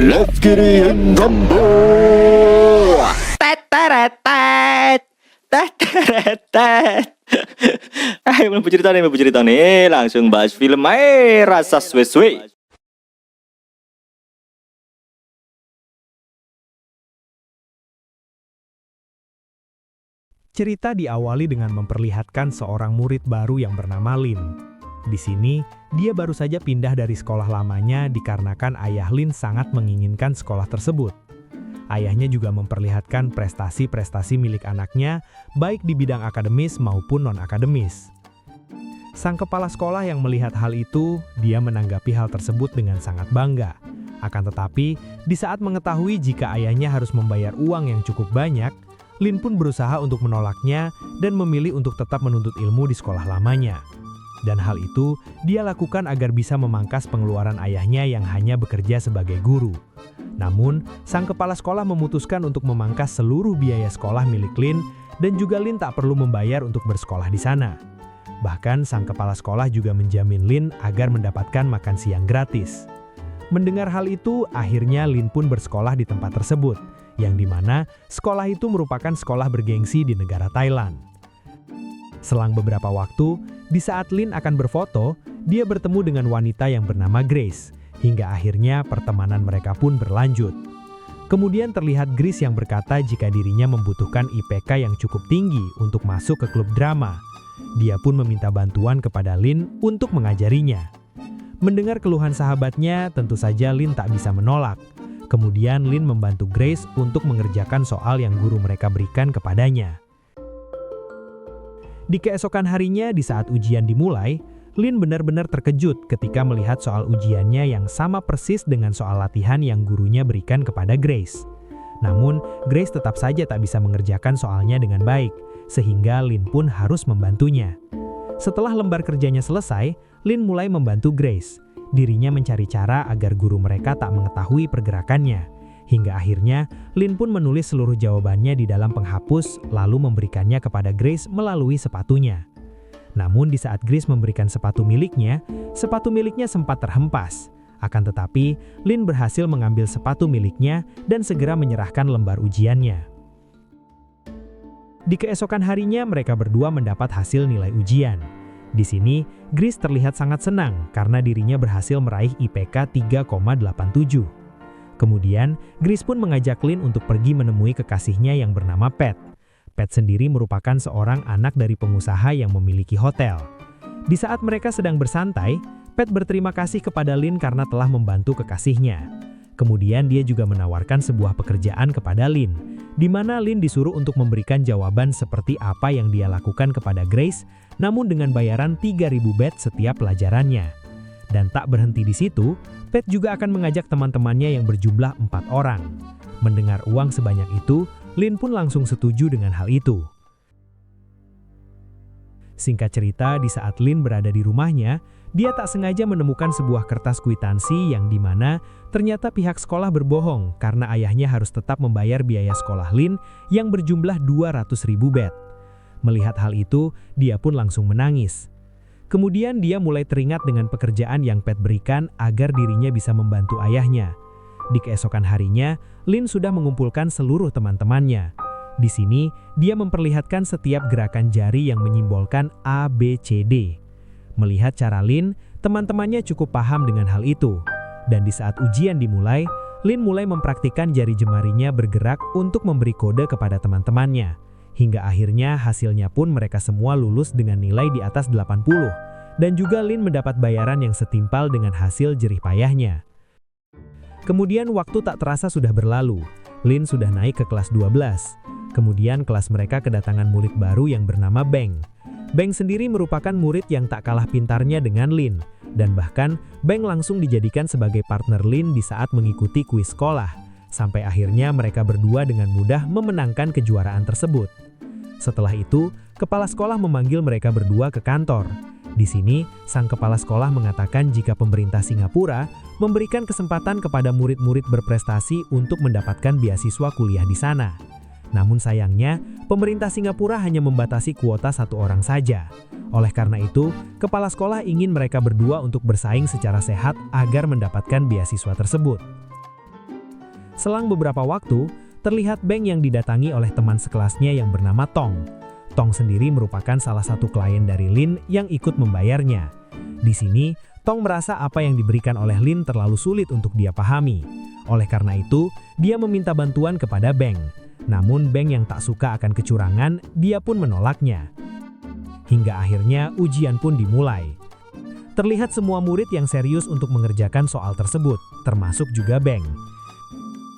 Let's get it in rumble. Teteretet, teteretet. Ayo belum cerita nih, langsung bahas film aja, rasa suwe-suwe. Cerita diawali dengan memperlihatkan seorang murid baru yang bernama Lin. Di sini, dia baru saja pindah dari sekolah lamanya dikarenakan ayah Lin sangat menginginkan sekolah tersebut. Ayahnya juga memperlihatkan prestasi-prestasi milik anaknya, baik di bidang akademis maupun non-akademis. Sang kepala sekolah yang melihat hal itu, dia menanggapi hal tersebut dengan sangat bangga. Akan tetapi, di saat mengetahui jika ayahnya harus membayar uang yang cukup banyak, Lin pun berusaha untuk menolaknya dan memilih untuk tetap menuntut ilmu di sekolah lamanya. Dan hal itu dia lakukan agar bisa memangkas pengeluaran ayahnya yang hanya bekerja sebagai guru. Namun, sang kepala sekolah memutuskan untuk memangkas seluruh biaya sekolah milik Lin dan juga Lin tak perlu membayar untuk bersekolah di sana. Bahkan sang kepala sekolah juga menjamin Lin agar mendapatkan makan siang gratis. Mendengar hal itu, akhirnya Lin pun bersekolah di tempat tersebut, yang dimana sekolah itu merupakan sekolah bergengsi di negara Thailand. Selang beberapa waktu, di saat Lin akan berfoto, dia bertemu dengan wanita yang bernama Grace, hingga akhirnya pertemanan mereka pun berlanjut. Kemudian terlihat Grace yang berkata jika dirinya membutuhkan IPK yang cukup tinggi untuk masuk ke klub drama. Dia pun meminta bantuan kepada Lin untuk mengajarinya. Mendengar keluhan sahabatnya, tentu saja Lin tak bisa menolak. Kemudian Lin membantu Grace untuk mengerjakan soal yang guru mereka berikan kepadanya. Di keesokan harinya, di saat ujian dimulai, Lin benar-benar terkejut ketika melihat soal ujiannya yang sama persis dengan soal latihan yang gurunya berikan kepada Grace. Namun, Grace tetap saja tak bisa mengerjakan soalnya dengan baik, sehingga Lin pun harus membantunya. Setelah lembar kerjanya selesai, Lin mulai membantu Grace. Dirinya mencari cara agar guru mereka tak mengetahui pergerakannya. Hingga akhirnya, Lin pun menulis seluruh jawabannya di dalam penghapus, lalu memberikannya kepada Grace melalui sepatunya. Namun di saat Grace memberikan sepatu miliknya sempat terhempas. Akan tetapi, Lin berhasil mengambil sepatu miliknya dan segera menyerahkan lembar ujiannya. Di keesokan harinya, mereka berdua mendapat hasil nilai ujian. Di sini, Grace terlihat sangat senang karena dirinya berhasil meraih IPK 3,87. Kemudian, Grace pun mengajak Lin untuk pergi menemui kekasihnya yang bernama Pat. Pat sendiri merupakan seorang anak dari pengusaha yang memiliki hotel. Di saat mereka sedang bersantai, Pat berterima kasih kepada Lin karena telah membantu kekasihnya. Kemudian dia juga menawarkan sebuah pekerjaan kepada Lin, di mana Lin disuruh untuk memberikan jawaban seperti apa yang dia lakukan kepada Grace, namun dengan bayaran 3.000 baht setiap pelajarannya. Dan tak berhenti di situ, Pat juga akan mengajak teman-temannya yang berjumlah 4 orang. Mendengar uang sebanyak itu, Lin pun langsung setuju dengan hal itu. Singkat cerita, di saat Lin berada di rumahnya, dia tak sengaja menemukan sebuah kertas kwitansi yang dimana ternyata pihak sekolah berbohong karena ayahnya harus tetap membayar biaya sekolah Lin yang berjumlah 200.000 baht. Melihat hal itu, dia pun langsung menangis. Kemudian dia mulai teringat dengan pekerjaan yang Pat berikan agar dirinya bisa membantu ayahnya. Di keesokan harinya, Lin sudah mengumpulkan seluruh teman-temannya. Di sini, dia memperlihatkan setiap gerakan jari yang menyimbolkan A, B, C, D. Melihat cara Lin, teman-temannya cukup paham dengan hal itu. Dan di saat ujian dimulai, Lin mulai mempraktikkan jari jemarinya bergerak untuk memberi kode kepada teman-temannya. Hingga akhirnya hasilnya pun mereka semua lulus dengan nilai di atas 80. Dan juga Lin mendapat bayaran yang setimpal dengan hasil jerih payahnya. Kemudian waktu tak terasa sudah berlalu. Lin sudah naik ke kelas 12. Kemudian kelas mereka kedatangan murid baru yang bernama Beng. Beng sendiri merupakan murid yang tak kalah pintarnya dengan Lin. Dan bahkan Beng langsung dijadikan sebagai partner Lin di saat mengikuti kuis sekolah. Sampai akhirnya mereka berdua dengan mudah memenangkan kejuaraan tersebut. Setelah itu, kepala sekolah memanggil mereka berdua ke kantor. Di sini, sang kepala sekolah mengatakan jika pemerintah Singapura memberikan kesempatan kepada murid-murid berprestasi untuk mendapatkan beasiswa kuliah di sana. Namun sayangnya, pemerintah Singapura hanya membatasi kuota 1 orang saja. Oleh karena itu, kepala sekolah ingin mereka berdua untuk bersaing secara sehat agar mendapatkan beasiswa tersebut. Selang beberapa waktu, terlihat Beng yang didatangi oleh teman sekelasnya yang bernama Tong. Tong sendiri merupakan salah satu klien dari Lin yang ikut membayarnya. Di sini, Tong merasa apa yang diberikan oleh Lin terlalu sulit untuk dia pahami. Oleh karena itu, dia meminta bantuan kepada Beng. Namun Beng yang tak suka akan kecurangan, dia pun menolaknya. Hingga akhirnya ujian pun dimulai. Terlihat semua murid yang serius untuk mengerjakan soal tersebut, termasuk juga Beng.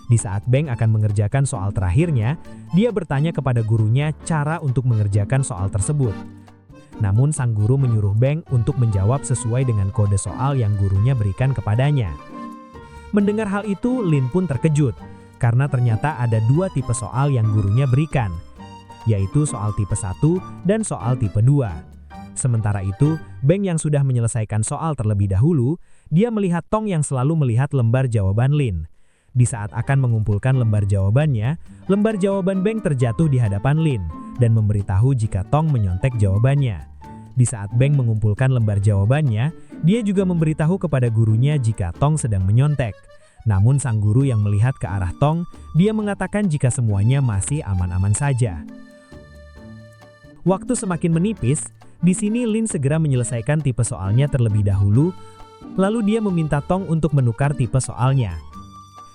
Di saat Beng akan mengerjakan soal terakhirnya, dia bertanya kepada gurunya cara untuk mengerjakan soal tersebut. Namun sang guru menyuruh Beng untuk menjawab sesuai dengan kode soal yang gurunya berikan kepadanya. Mendengar hal itu, Lin pun terkejut, karena ternyata ada dua tipe soal yang gurunya berikan, yaitu soal tipe 1 dan soal tipe 2. Sementara itu, Beng yang sudah menyelesaikan soal terlebih dahulu, dia melihat Tong yang selalu melihat lembar jawaban Lin. Di saat akan mengumpulkan lembar jawabannya, lembar jawaban Beng terjatuh di hadapan Lin dan memberitahu jika Tong menyontek jawabannya. Di saat Beng mengumpulkan lembar jawabannya, dia juga memberitahu kepada gurunya jika Tong sedang menyontek. Namun sang guru yang melihat ke arah Tong, dia mengatakan jika semuanya masih aman-aman saja. Waktu semakin menipis, di sini Lin segera menyelesaikan tipe soalnya terlebih dahulu, lalu dia meminta Tong untuk menukar tipe soalnya.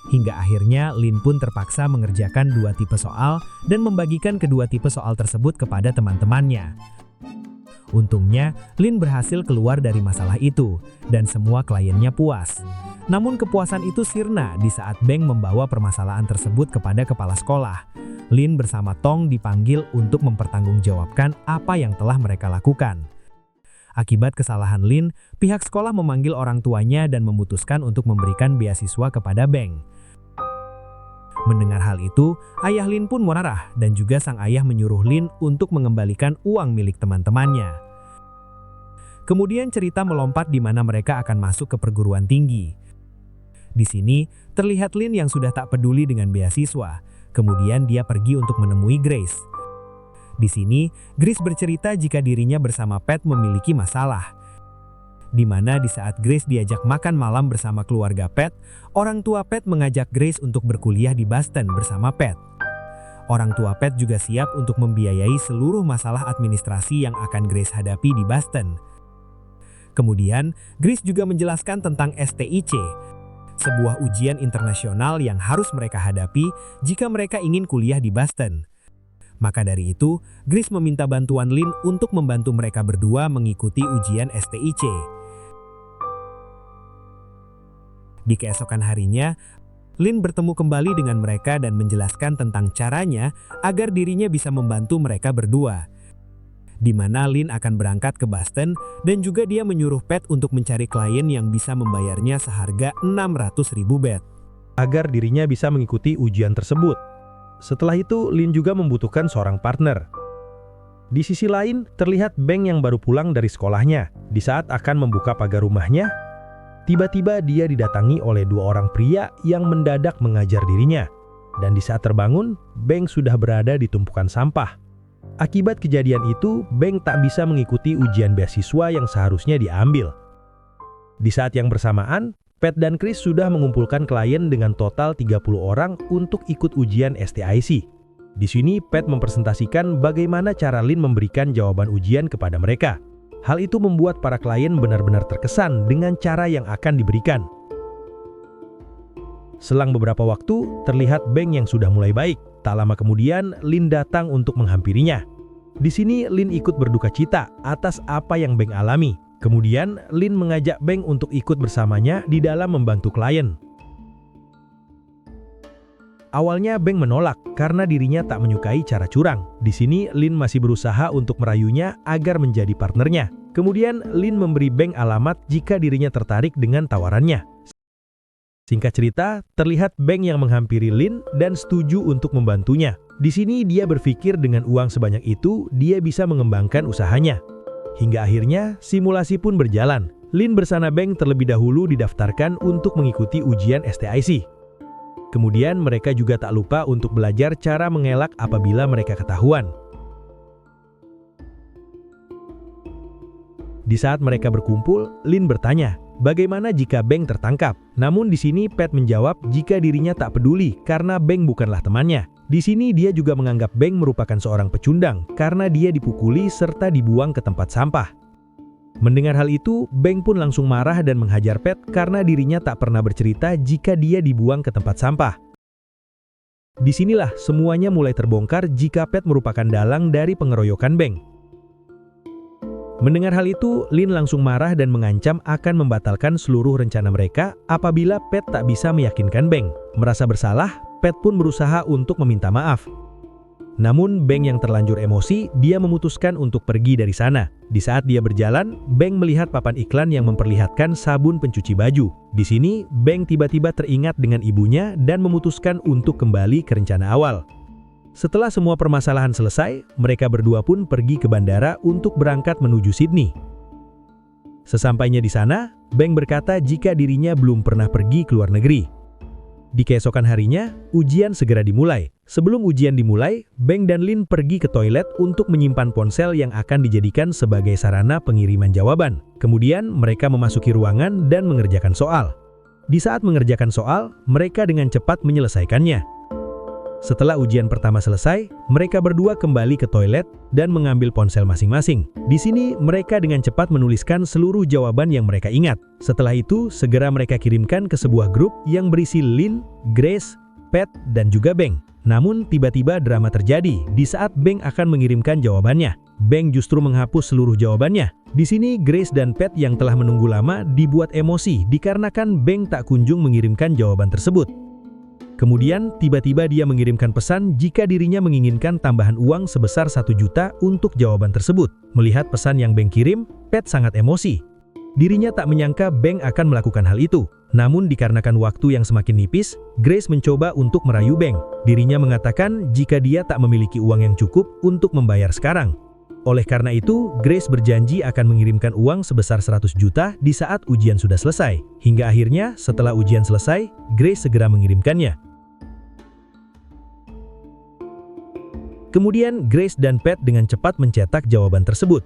Hingga akhirnya Lin pun terpaksa mengerjakan dua tipe soal dan membagikan kedua tipe soal tersebut kepada teman-temannya. Untungnya, Lin berhasil keluar dari masalah itu, dan semua kliennya puas. Namun kepuasan itu sirna di saat Beng membawa permasalahan tersebut kepada kepala sekolah. Lin bersama Tong dipanggil untuk mempertanggungjawabkan apa yang telah mereka lakukan. Akibat kesalahan Lin, pihak sekolah memanggil orang tuanya dan memutuskan untuk memberikan beasiswa kepada Beng. Mendengar hal itu, ayah Lin pun marah dan juga sang ayah menyuruh Lin untuk mengembalikan uang milik teman-temannya. Kemudian cerita melompat di mana mereka akan masuk ke perguruan tinggi. Di sini, terlihat Lin yang sudah tak peduli dengan beasiswa. Kemudian dia pergi untuk menemui Grace. Di sini, Grace bercerita jika dirinya bersama Pat memiliki masalah. Di mana di saat Grace diajak makan malam bersama keluarga Pat, orang tua Pat mengajak Grace untuk berkuliah di Boston bersama Pat. Orang tua Pat juga siap untuk membiayai seluruh masalah administrasi yang akan Grace hadapi di Boston. Kemudian, Grace juga menjelaskan tentang STIC, sebuah ujian internasional yang harus mereka hadapi jika mereka ingin kuliah di Boston. Maka dari itu, Grace meminta bantuan Lin untuk membantu mereka berdua mengikuti ujian STIC. Di keesokan harinya, Lin bertemu kembali dengan mereka dan menjelaskan tentang caranya agar dirinya bisa membantu mereka berdua. Di mana Lin akan berangkat ke Boston dan juga dia menyuruh Pat untuk mencari klien yang bisa membayarnya seharga 600.000 bat agar dirinya bisa mengikuti ujian tersebut. Setelah itu, Lin juga membutuhkan seorang partner. Di sisi lain, terlihat Beng yang baru pulang dari sekolahnya. Di saat akan membuka pagar rumahnya, tiba-tiba dia didatangi oleh dua orang pria yang mendadak mengajar dirinya. Dan di saat terbangun, Beng sudah berada di tumpukan sampah. Akibat kejadian itu, Beng tak bisa mengikuti ujian beasiswa yang seharusnya diambil. Di saat yang bersamaan, Pat dan Chris sudah mengumpulkan klien dengan total 30 orang untuk ikut ujian STIC. Di sini, Pat mempresentasikan bagaimana cara Lin memberikan jawaban ujian kepada mereka. Hal itu membuat para klien benar-benar terkesan dengan cara yang akan diberikan. Selang beberapa waktu, terlihat Beng yang sudah mulai baik. Tak lama kemudian, Lin datang untuk menghampirinya. Di sini, Lin ikut berduka cita atas apa yang Beng alami. Kemudian, Lin mengajak Beng untuk ikut bersamanya di dalam membantu klien. Awalnya Beng menolak karena dirinya tak menyukai cara curang. Di sini, Lin masih berusaha untuk merayunya agar menjadi partnernya. Kemudian, Lin memberi Beng alamat jika dirinya tertarik dengan tawarannya. Singkat cerita, terlihat Beng yang menghampiri Lin dan setuju untuk membantunya. Di sini dia berpikir dengan uang sebanyak itu, dia bisa mengembangkan usahanya. Hingga akhirnya, simulasi pun berjalan. Lin bersama Beng terlebih dahulu didaftarkan untuk mengikuti ujian STIC. Kemudian mereka juga tak lupa untuk belajar cara mengelak apabila mereka ketahuan. Di saat mereka berkumpul, Lin bertanya, bagaimana jika Beng tertangkap? Namun di sini Pat menjawab jika dirinya tak peduli karena Beng bukanlah temannya. Di sini dia juga menganggap Beng merupakan seorang pecundang karena dia dipukuli serta dibuang ke tempat sampah. Mendengar hal itu, Beng pun langsung marah dan menghajar Pat karena dirinya tak pernah bercerita jika dia dibuang ke tempat sampah. Disinilah semuanya mulai terbongkar jika Pat merupakan dalang dari pengeroyokan Beng. Mendengar hal itu, Lin langsung marah dan mengancam akan membatalkan seluruh rencana mereka apabila Pat tak bisa meyakinkan Beng. Merasa bersalah, Pat pun berusaha untuk meminta maaf. Namun Beng yang terlanjur emosi, dia memutuskan untuk pergi dari sana. Di saat dia berjalan, Beng melihat papan iklan yang memperlihatkan sabun pencuci baju. Di sini, Beng tiba-tiba teringat dengan ibunya dan memutuskan untuk kembali ke rencana awal. Setelah semua permasalahan selesai, mereka berdua pun pergi ke bandara untuk berangkat menuju Sydney. Sesampainya di sana, Beng berkata jika dirinya belum pernah pergi ke luar negeri. Di keesokan harinya, ujian segera dimulai. Sebelum ujian dimulai, Beng dan Lin pergi ke toilet untuk menyimpan ponsel yang akan dijadikan sebagai sarana pengiriman jawaban. Kemudian, mereka memasuki ruangan dan mengerjakan soal. Di saat mengerjakan soal, mereka dengan cepat menyelesaikannya. Setelah ujian pertama selesai, mereka berdua kembali ke toilet dan mengambil ponsel masing-masing. Di sini, mereka dengan cepat menuliskan seluruh jawaban yang mereka ingat. Setelah itu, segera mereka kirimkan ke sebuah grup yang berisi Lin, Grace, Pat, dan juga Beng. Namun, tiba-tiba drama terjadi di saat Beng akan mengirimkan jawabannya. Beng justru menghapus seluruh jawabannya. Di sini, Grace dan Pat yang telah menunggu lama dibuat emosi dikarenakan Beng tak kunjung mengirimkan jawaban tersebut. Kemudian, tiba-tiba dia mengirimkan pesan jika dirinya menginginkan tambahan uang sebesar 1 juta untuk jawaban tersebut. Melihat pesan yang Beng kirim, Pat sangat emosi. Dirinya tak menyangka Beng akan melakukan hal itu. Namun dikarenakan waktu yang semakin nipis, Grace mencoba untuk merayu Beng. Dirinya mengatakan jika dia tak memiliki uang yang cukup untuk membayar sekarang. Oleh karena itu, Grace berjanji akan mengirimkan uang sebesar 100 juta di saat ujian sudah selesai. Hingga akhirnya, setelah ujian selesai, Grace segera mengirimkannya. Kemudian Grace dan Pat dengan cepat mencetak jawaban tersebut.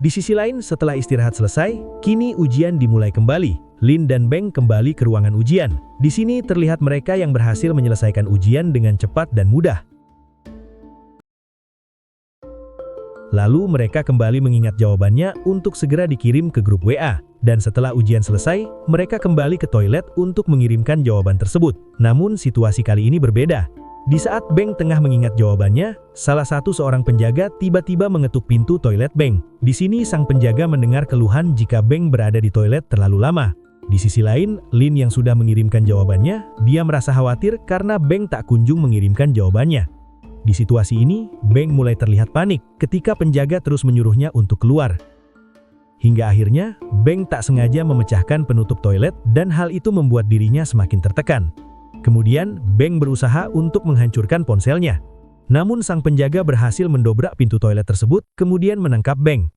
Di sisi lain, setelah istirahat selesai, kini ujian dimulai kembali. Lin dan Beng kembali ke ruangan ujian. Di sini terlihat mereka yang berhasil menyelesaikan ujian dengan cepat dan mudah. Lalu mereka kembali mengingat jawabannya untuk segera dikirim ke grup WA. Dan setelah ujian selesai, mereka kembali ke toilet untuk mengirimkan jawaban tersebut. Namun situasi kali ini berbeda. Di saat Beng tengah mengingat jawabannya, salah satu seorang penjaga tiba-tiba mengetuk pintu toilet Beng. Di sini sang penjaga mendengar keluhan jika Beng berada di toilet terlalu lama. Di sisi lain, Lin yang sudah mengirimkan jawabannya, dia merasa khawatir karena Beng tak kunjung mengirimkan jawabannya. Di situasi ini, Beng mulai terlihat panik ketika penjaga terus menyuruhnya untuk keluar. Hingga akhirnya, Beng tak sengaja memecahkan penutup toilet dan hal itu membuat dirinya semakin tertekan. Kemudian, Beng berusaha untuk menghancurkan ponselnya. Namun sang penjaga berhasil mendobrak pintu toilet tersebut, kemudian menangkap Beng.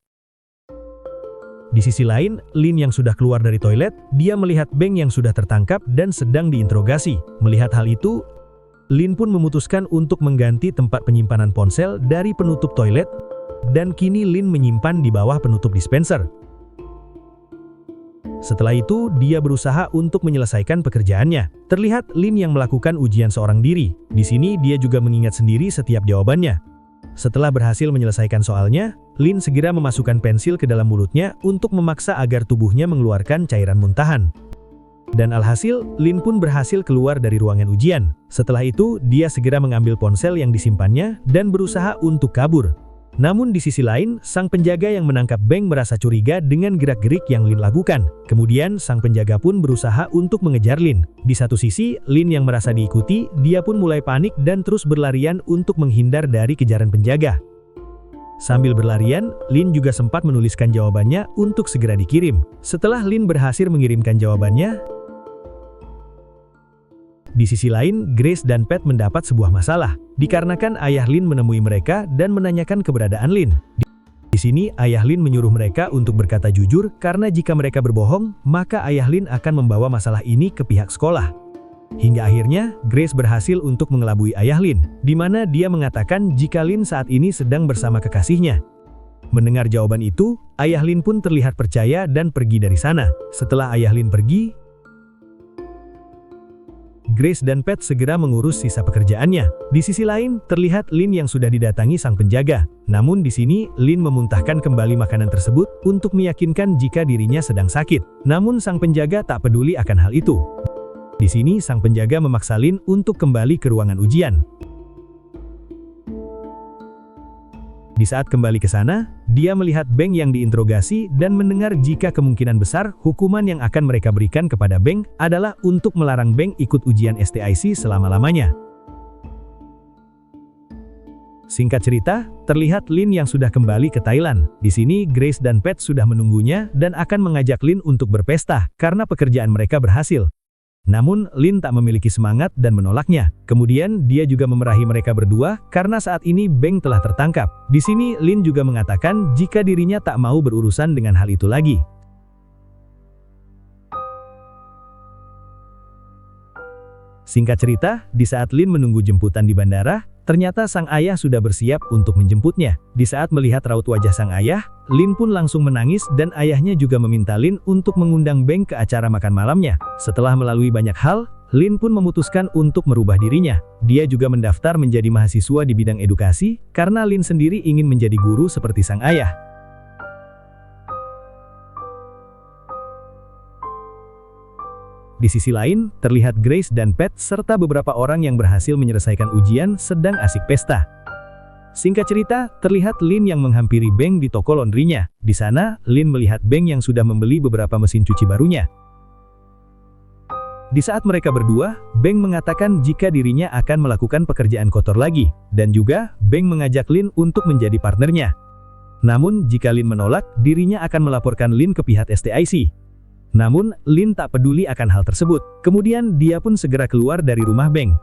Di sisi lain, Lin yang sudah keluar dari toilet, dia melihat Beng yang sudah tertangkap dan sedang diinterogasi. Melihat hal itu, Lin pun memutuskan untuk mengganti tempat penyimpanan ponsel dari penutup toilet, dan kini Lin menyimpan di bawah penutup dispenser. Setelah itu, dia berusaha untuk menyelesaikan pekerjaannya. Terlihat Lin yang melakukan ujian seorang diri. Di sini dia juga mengingat sendiri setiap jawabannya. Setelah berhasil menyelesaikan soalnya, Lin segera memasukkan pensil ke dalam mulutnya untuk memaksa agar tubuhnya mengeluarkan cairan muntahan. Dan alhasil, Lin pun berhasil keluar dari ruangan ujian. Setelah itu, dia segera mengambil ponsel yang disimpannya dan berusaha untuk kabur. Namun di sisi lain, sang penjaga yang menangkap Beng merasa curiga dengan gerak-gerik yang Lin lakukan. Kemudian, sang penjaga pun berusaha untuk mengejar Lin. Di satu sisi, Lin yang merasa diikuti, dia pun mulai panik dan terus berlarian untuk menghindar dari kejaran penjaga. Sambil berlarian, Lin juga sempat menuliskan jawabannya untuk segera dikirim. Setelah Lin berhasil mengirimkan jawabannya, di sisi lain, Grace dan Pat mendapat sebuah masalah, dikarenakan ayah Lin menemui mereka dan menanyakan keberadaan Lin. Di sini, ayah Lin menyuruh mereka untuk berkata jujur, karena jika mereka berbohong, maka ayah Lin akan membawa masalah ini ke pihak sekolah. Hingga akhirnya, Grace berhasil untuk mengelabui ayah Lin, di mana dia mengatakan jika Lin saat ini sedang bersama kekasihnya. Mendengar jawaban itu, ayah Lin pun terlihat percaya dan pergi dari sana. Setelah ayah Lin pergi, Grace dan Pat segera mengurus sisa pekerjaannya. Di sisi lain, terlihat Lin yang sudah didatangi sang penjaga. Namun di sini, Lin memuntahkan kembali makanan tersebut untuk meyakinkan jika dirinya sedang sakit. Namun sang penjaga tak peduli akan hal itu. Di sini, sang penjaga memaksa Lin untuk kembali ke ruangan ujian. Di saat kembali ke sana, dia melihat Beng yang diinterogasi dan mendengar jika kemungkinan besar hukuman yang akan mereka berikan kepada Beng adalah untuk melarang Beng ikut ujian STIC selama-lamanya. Singkat cerita, terlihat Lin yang sudah kembali ke Thailand. Di sini, Grace dan Pat sudah menunggunya dan akan mengajak Lin untuk berpesta karena pekerjaan mereka berhasil. Namun, Lin tak memiliki semangat dan menolaknya. Kemudian, dia juga memerahi mereka berdua karena saat ini Beng telah tertangkap. Di sini, Lin juga mengatakan jika dirinya tak mau berurusan dengan hal itu lagi. Singkat cerita, di saat Lin menunggu jemputan di bandara, ternyata sang ayah sudah bersiap untuk menjemputnya. Di saat melihat raut wajah sang ayah, Lin pun langsung menangis dan ayahnya juga meminta Lin untuk mengundang Beng ke acara makan malamnya. Setelah melalui banyak hal, Lin pun memutuskan untuk merubah dirinya. Dia juga mendaftar menjadi mahasiswa di bidang edukasi karena Lin sendiri ingin menjadi guru seperti sang ayah. Di sisi lain, terlihat Grace dan Pat serta beberapa orang yang berhasil menyelesaikan ujian sedang asik pesta. Singkat cerita, terlihat Lin yang menghampiri Beng di toko laundrynya. Di sana, Lin melihat Beng yang sudah membeli beberapa mesin cuci barunya. Di saat mereka berdua, Beng mengatakan jika dirinya akan melakukan pekerjaan kotor lagi, dan juga Beng mengajak Lin untuk menjadi partnernya. Namun, jika Lin menolak, dirinya akan melaporkan Lin ke pihak STIC. Namun, Lin tak peduli akan hal tersebut. Kemudian, dia pun segera keluar dari rumah Beng.